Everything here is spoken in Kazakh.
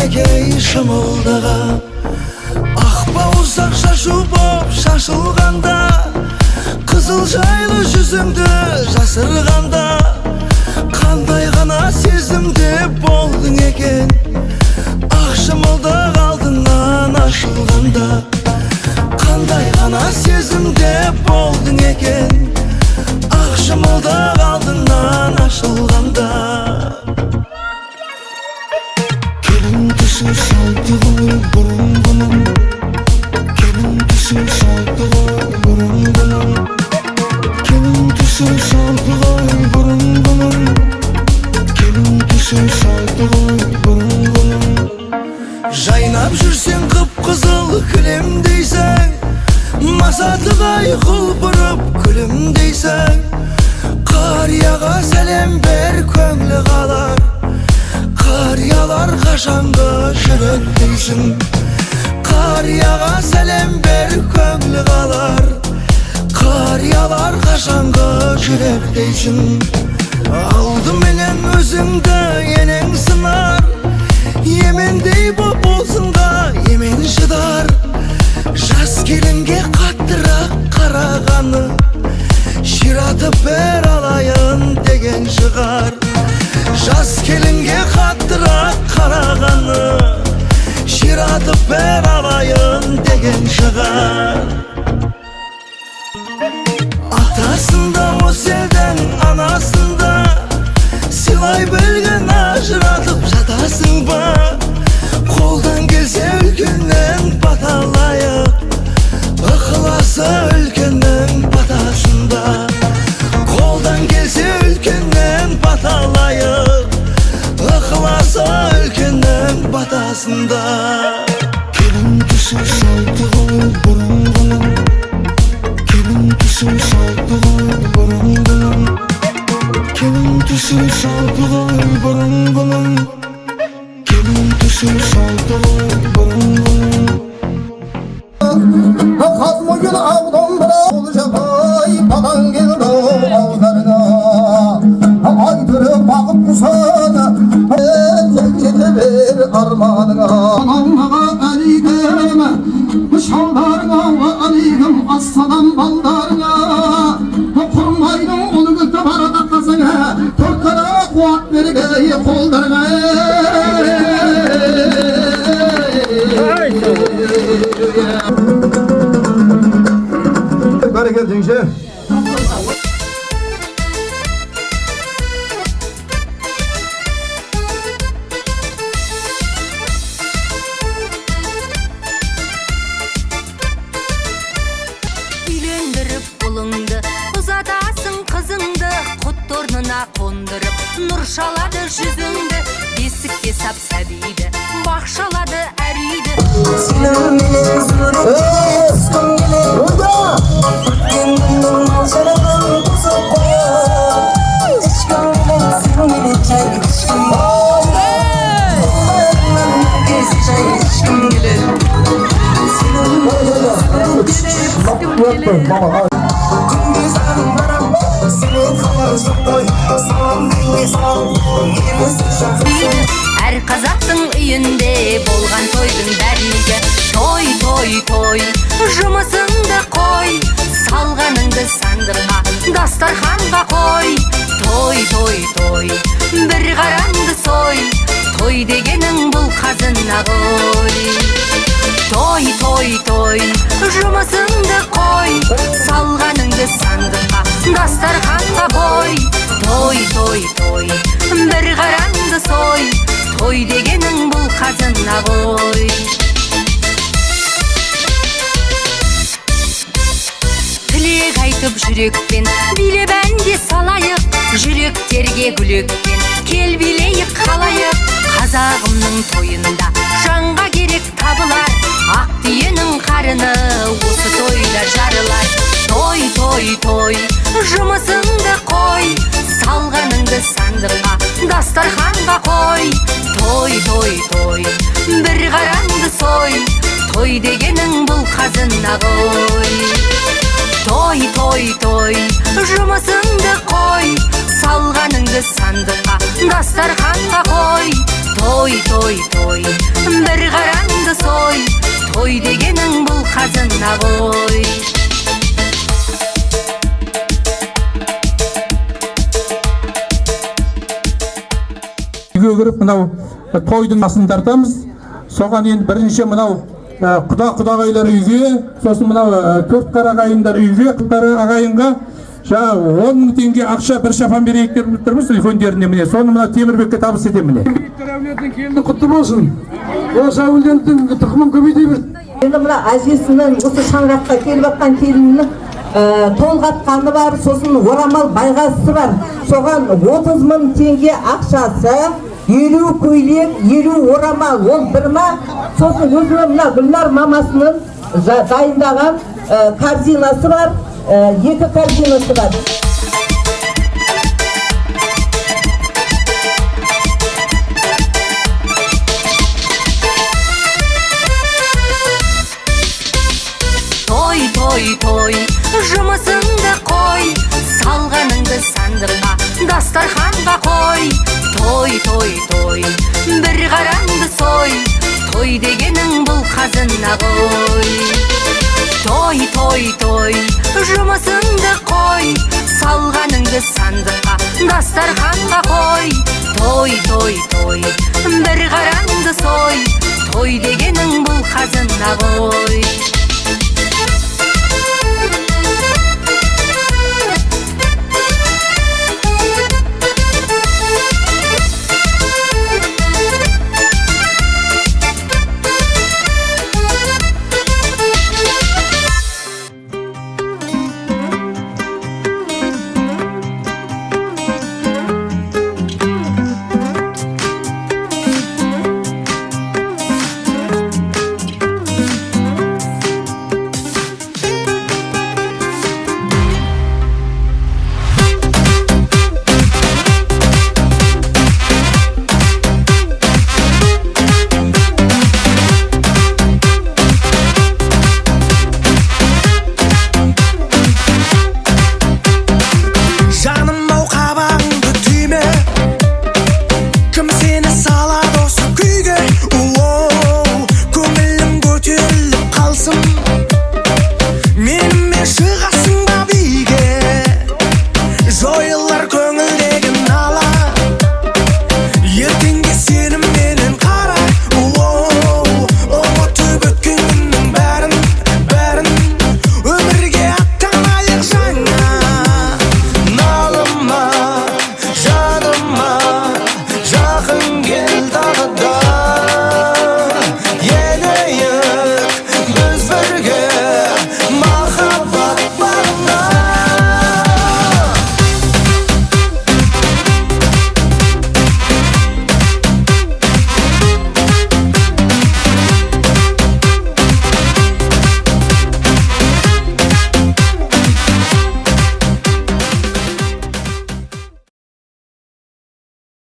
егей шымылдығы. Ақбауыздақ шашу боп шашылғанда, қызыл жайлы жүзіңді жасырғанда, қандай ғана сезімде болдың екен. Ақ шымылдық алдыңнан ашылғанда, қандай ғана сезімде болдың екен. Ақ шымылдық алдыңнан ашылғанда. Келін түсі салды ғой бұрынғының, келін түсі салды ғой бұрынғының, келін түсі салды ғой бұрынғының, келін түсі салды ғой бұрынғының. Жайнап жүрсең қып-қызыл кілемдейсің, масатығай құлпырып күлімдейсің. Қарияға сәлем бер, көңілі қалар, қариялар қашанғы жүректейсің. Қарияға сәлем бер, көңілі қалар, қариялар қашанғы жүректейсің. Алдыменен өзіңді енең сынар, емендей боп болсынға емен шыдар. Жас келінге қаттырақ қарағаны, ширатып бер алайын деген шығар. Жас келінге қаттырақ қарағаны, ширатып бер алайын деген шығар. Атасында осы елдің анасында, сыйлай білген ажыратып жатасың ба? Қолдан келсе үлкеннен бата алайық, ықыласы үлкеннің батасында. Қолдан келсе үлкеннен бата алайық, ықыласы үлкеннің батасында. Келін түсі салды ғой бұрынғының, келін түсі салды ғой бұрынғының, келін түсі салды ғой бұрынғының, келін түсі салды ғой бұрынғының. Қазмойын аудан бір ауыл жапай, падан келді аударына. Айтырып бағып құсаны, кете бер арманыңа. Анамаға әлейкім, шалдарыңа әлейкім, ассалам балдарыңа. Құрмайдың ұлы күлті барада қызыңа, төрткіні қуат берге қолдарыңа. Bereketіңше. Үйлендіріп ұлыңды, ұзатасың қызыңды, құт орнына қондырып, нұр шалады жүзіңді, бесікке сап сәбиді, бақшалады әр үйді. Сенің менен сүріп әр қазақтың үйінде болған тойдың дәлігі. Той, той, той, жұмысыңды қой, салғаныңды сандырға, дастарханға қой. Той, той, той, бір қараңды сой, той дегенің бұл қазына ғой. Той, той, той, жұмысыңды қой, салғаныңды сандырға, дастарханға қой. Той, той, той, бір қараңды сой, той дегенің бұл қазына ғой. Тілек айтып жүрекпен, билеп әнде салайық, жүректерге гүлекпен, кел билейік қалайық. Қазағымның тойында жанға керек табылар, ақ түйенің қарыны осы тойда жарылар. Той, той, той, жұмысыңды қой, салғаныңды сандырға, дастарханға қой. Той, той, той, бір қараңды сой, той дегенің бұл қазына ғой. Той, той, той, жұмысыңды қой, салғаныңды сандыққа, дастарханға қой. Той, той, той, қой. Үйге кіріп мынау тойдың асын тартамыз. Соған енді бірінші мынау құдағайлар үйге, сосын мынау төрт қарағайындар үйге, қарағайынға 10 мың теңге ақша бір шапан берейік деп тұрмыз үлкендеріне. Міне соны мына Темірбекке табыс етемін. Міне Әулеттің келіні құтты болсын. Осы әулеттің тұқымын көбейте берсін. Енді мына әжесінің осы шаңыраққа келіп жатқан келінінің толғатқаны бар, сосын орамал байғазысы бар. Соған 30 мың теңге ақшасы, 50 көйлек, 50 орамал, ол бір ма? Сосын өзінің мына Гүлнар мамасының дайындаған корзинасы бар, 2 корзинасы бар. Той, жұмысыңды қой, салғаныңды сандыққа, дастарханға қой. Той, бір қараңды сой, той дегенің бұл қазына қой. Той, жұмысыңды қой, салғаныңды сандыққа, дастарханға қой. Той, бір қараңды сой, той дегенің бұл қазына қой.